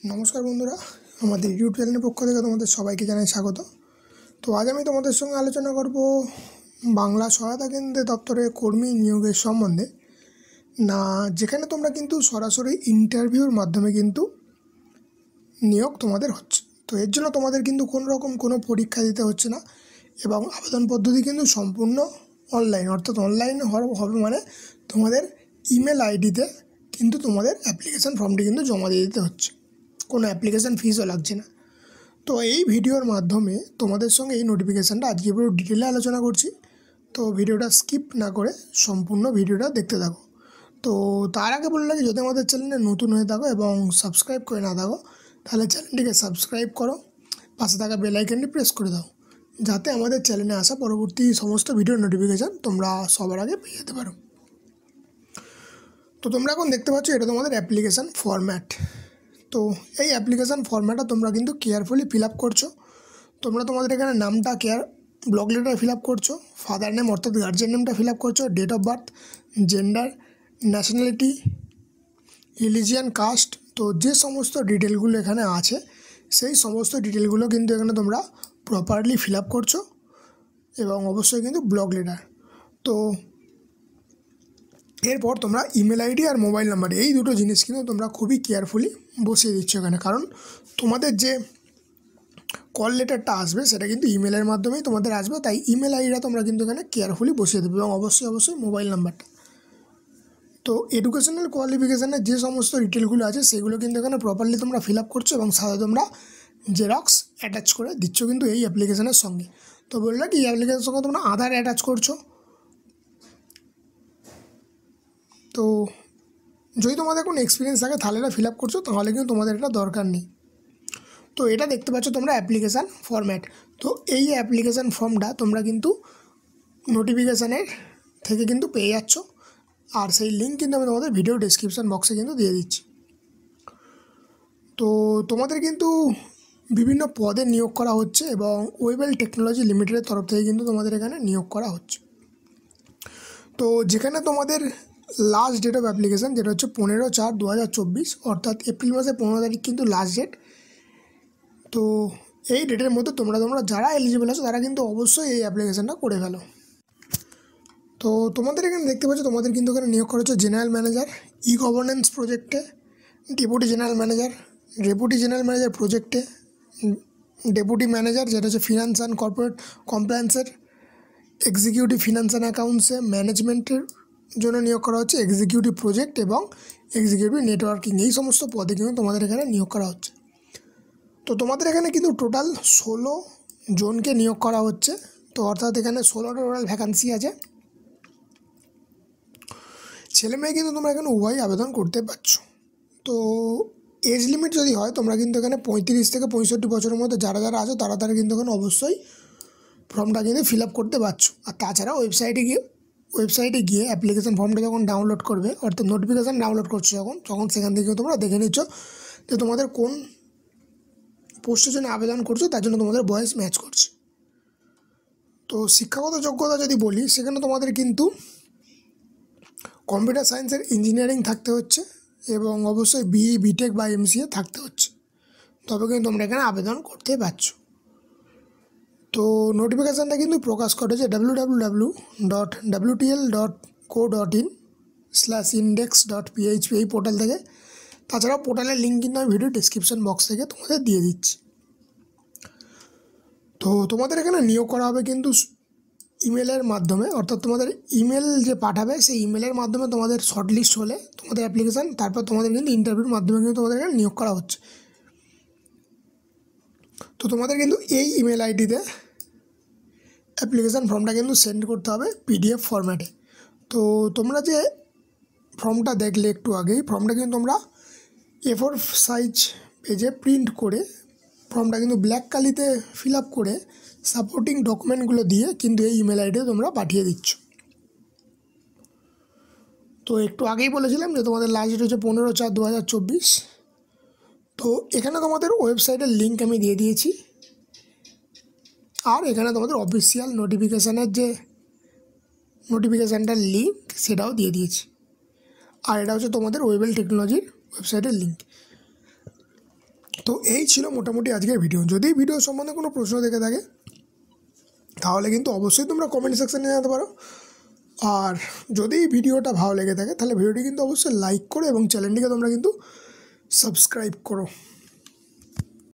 নমস্কার বন্ধুরা, আমাদের ইউটিউব চ্যানেলের পক্ষ থেকে তোমাদের সবাইকে জানাই স্বাগত। তো আজ আমি তোমাদের সঙ্গে আলোচনা করব বাংলা সহায়তা কেন্দ্রের দপ্তরে কর্মী নিয়োগের সম্বন্ধে। যেখানে তোমরা কিন্তু সরাসরি ইন্টারভিউর মাধ্যমে কিন্তু নিয়োগ তোমাদের হচ্ছে। তো এর জন্য তোমাদের কিন্তু কোনো পরীক্ষা দিতে হচ্ছে না এবং আবেদন পদ্ধতি কিন্তু সম্পূর্ণ অনলাইন, অর্থাৎ অনলাইনে হবে মানে তোমাদের ইমেল আইডিতে কিন্তু তোমাদের অ্যাপ্লিকেশান ফর্মটি কিন্তু জমা দিয়ে দিতে হচ্ছে, কোনো অ্যাপ্লিকেশান ফিসও লাগছে না। তো এই ভিডিওর মাধ্যমে তোমাদের সঙ্গে এই নোটিফিকেশানটা আজকে পুরো ডিটেলে আলোচনা করছি। তো ভিডিওটা স্কিপ না করে সম্পূর্ণ ভিডিওটা দেখতে থাকো। তো তার আগে বলে রাখি, যদি আমাদের চ্যানেলে নতুন হয়ে থাকো এবং সাবস্ক্রাইব করে না থাকো, তাহলে চ্যানেলটিকে সাবস্ক্রাইব করো, পাশে থাকা বেল আইকনটি প্রেস করে দাও, যাতে আমাদের চ্যানেলে আসা পরবর্তী সমস্ত ভিডিওর নোটিফিকেশান তোমরা সবার আগে পেয়ে যেতে পারো। তো তোমরা এখন দেখতে পাচ্ছ এটা তোমাদের অ্যাপ্লিকেশান ফরম্যাট। তো এই অ্যাপ্লিকেশান ফরম্যাটটা তোমরা কিন্তু কেয়ারফুলি ফিল আপ করছো। তোমাদের এখানে নামটা ব্লক লেটার ফিল আপ করছো, ফাদার নেম অর্থাৎ গার্জিয়ান নেমটা ফিল আপ করছো, date of birth, gender, nationality, religion, caste. তো যে সমস্ত ডিটেলগুলো এখানে আছে সেই সমস্ত ডিটেলগুলো কিন্তু এখানে তোমরা প্রপারলি ফিল আপ করছো এবং অবশ্যই কিন্তু ব্লক লেটার। তো এরপর তোমরা ইমেল আইডি আর মোবাইল নাম্বার, এই দুটো জিনিস কিন্তু তোমরা খুবই কেয়ারফুলি বসিয়ে দিচ্ছ এখানে, কারণ তোমাদের যে কল লেটারটা আসবে সেটা কিন্তু ইমেলের মাধ্যমেই তোমাদের আসবে, তাই ইমেল আইডিটা তোমরা কিন্তু এখানে কেয়ারফুলি বসিয়ে দেবে এবং অবশ্যই মোবাইল নাম্বারটা। তো এডুকেশনাল কোয়ালিফিকেশানের যে সমস্ত ডিটেলগুলো আছে সেগুলো কিন্তু এখানে প্রপারলি তোমরা ফিল আপ করছো এবং সাথে তোমরা জেরক্স অ্যাটাচ করে দিচ্ছ কিন্তু এই অ্যাপ্লিকেশানের সঙ্গে। তো বললে কি, এই অ্যাপ্লিকেশনের সঙ্গে তোমরা আধার অ্যাটাচ করছো। তো যদি তোমাদের কোনো এক্সপিরিয়েন্স থাকে তাহলে এটা ফিল আপ করছো, তাহলে কিন্তু তোমাদের এটা দরকার নেই। তো এটা দেখতে পাচ্ছ তোমরা অ্যাপ্লিকেশান ফরম্যাট। তো এই অ্যাপ্লিকেশান ফর্মটা তোমরা কিন্তু নোটিফিকেশানের থেকে কিন্তু পেয়ে যাচ্ছ, আর সেই লিঙ্ক কিন্তু আমি তোমাদের ভিডিও ডেসক্রিপশান বক্সে কিন্তু দিয়ে দিচ্ছি। তো তোমাদের কিন্তু বিভিন্ন পদে নিয়োগ করা হচ্ছে এবং ওয়েবেল টেকনোলজি লিমিটেডের তরফ থেকে কিন্তু তোমাদের এখানে নিয়োগ করা হচ্ছে। তো যেখানে তোমাদের লাস্ট ডেট অফ অ্যাপ্লিকেশান যেটা হচ্ছে 15/4/2024, অর্থাৎ এপ্রিল মাসের 15 তারিখ কিন্তু লাস্ট ডেট। তো এই ডেটের মধ্যে তোমরা যারা এলিজিবল আছো তারা কিন্তু অবশ্যই এই অ্যাপ্লিকেশানটা করে ফেলো। তো তোমাদের এখানে দেখতে পাচ্ছ তোমাদের কিন্তু এখানে নিয়োগ করা হচ্ছে জেনারেল ম্যানেজার ই গভর্নেন্স প্রজেক্টে, ডেপুটি জেনারেল ম্যানেজার প্রজেক্টে, ডেপুটি ম্যানেজার যেটা হচ্ছে ফিনান্স অ্যান্ড কর্পোরেট কমপ্লায়েন্সের, এক্সিকিউটিভ ফিনান্স অ্যান্ড অ্যাকাউন্টসে ম্যানেজমেন্টের জন্য নিয়োগ করা হচ্ছে, এক্সিকিউটিভ প্রজেক্ট এবং এক্সিকিউটিভ নেটওয়ার্কিং, এই সমস্ত পদে কিন্তু তোমাদের এখানে নিয়োগ করা হচ্ছে। তো তোমাদের এখানে কিন্তু টোটাল 16 জনকে নিয়োগ করা হচ্ছে। তো অর্থাৎ এখানে 16টা টোটাল ভ্যাকান্সি আছে। ছেলে মেয়ে কিন্তু তোমরা এখানে উভয়ই আবেদন করতে পারছো। তো এজ লিমিট যদি হয়, তোমরা কিন্তু এখানে 35 থেকে 65 বছরের মধ্যে যারা আছো তারা কিন্তু এখানে অবশ্যই ফর্মটা কিন্তু ফিল আপ করতে পারছো। আর তাছাড়া ওয়েবসাইটে গিয়ে অ্যাপ্লিকেশান ফর্মটা যখন ডাউনলোড করবে, অর্থাৎ নোটিফিকেশান ডাউনলোড করছো তখন সেখান থেকে তোমরা দেখে নিচ্ছ যে তোমাদের কোন পোস্টের জন্য আবেদন করছো, তার জন্য তোমাদের বয়স ম্যাচ করছে। তো শিক্ষাগত যোগ্যতা যদি বলি, সেখানে তোমাদের কিন্তু কম্পিউটার সায়েন্সের ইঞ্জিনিয়ারিং থাকতে হচ্ছে এবং অবশ্যই বিই, বিটেক বা এমসিএ থাকতে হচ্ছে, তবে কিন্তু তোমরা এখানে আবেদন করতে পারছো। তো নোটিফিকেশানটা কিন্তু প্রকাশ করেছে www.wtl.co.in/index.php এই পোর্টাল থেকে। তাছাড়াও পোর্টালের লিঙ্ক কিন্তু আমি ভিডিও ডিসক্রিপশন বক্স থেকে তোমাদের দিয়ে দিচ্ছি। তো তোমাদের এখানে নিয়োগ করা হবে কিন্তু ইমেলের মাধ্যমে, অর্থাৎ তোমাদের ইমেল যে পাঠাবে সেই ইমেলের মাধ্যমে তোমাদের শর্টলিস্ট হলে তোমাদের অ্যাপ্লিকেশান, তারপর তোমাদের কিন্তু ইন্টারভিউর মাধ্যমে কিন্তু তোমাদের এখানে নিয়োগ করা হচ্ছে। তো তোমাদের কিন্তু এই ইমেল আইডিতে অ্যাপ্লিকেশান ফর্মটা কিন্তু সেন্ড করতে হবে পিডিএফ ফরম্যাটে। তো তোমরা যে ফর্মটা দেখলে একটু আগেই, ফর্মটা কিন্তু তোমরা A4 সাইজ পেজে প্রিন্ট করে ফর্মটা কিন্তু ব্ল্যাক কালিতে ফিল আপ করে সাপোর্টিং ডকুমেন্টগুলো দিয়ে কিন্তু এই ইমেল আইডিতে তোমরা পাঠিয়ে দিচ্ছ। তো একটু আগেই বলেছিলাম যে তোমাদের লাস্ট ডেট হচ্ছে 15/4/2024। তো এখানে তোমাদের ওয়েবসাইটের লিঙ্ক আমি দিয়ে দিয়েছি, আর এখানে তোমাদের অফিসিয়াল নোটিফিকেশানটার লিঙ্ক সেটাও দিয়ে দিয়েছি। আর এটা হচ্ছে তোমাদের ওয়েবেল টেকনোলজির ওয়েবসাইটের লিঙ্ক। তো এই ছিল মোটামুটি আজকের ভিডিও। যদি ভিডিও সম্বন্ধে কোনো প্রশ্ন থেকে থাকে তাহলে কিন্তু অবশ্যই তোমরা কমেন্ট সেকশানে জানাতে পারো। আর যদি ভিডিওটা ভালো লেগে থাকে তাহলে ভিডিওটি কিন্তু অবশ্যই লাইক করো এবং চ্যানেলটিকে তোমরা কিন্তু সাবস্ক্রাইব করো।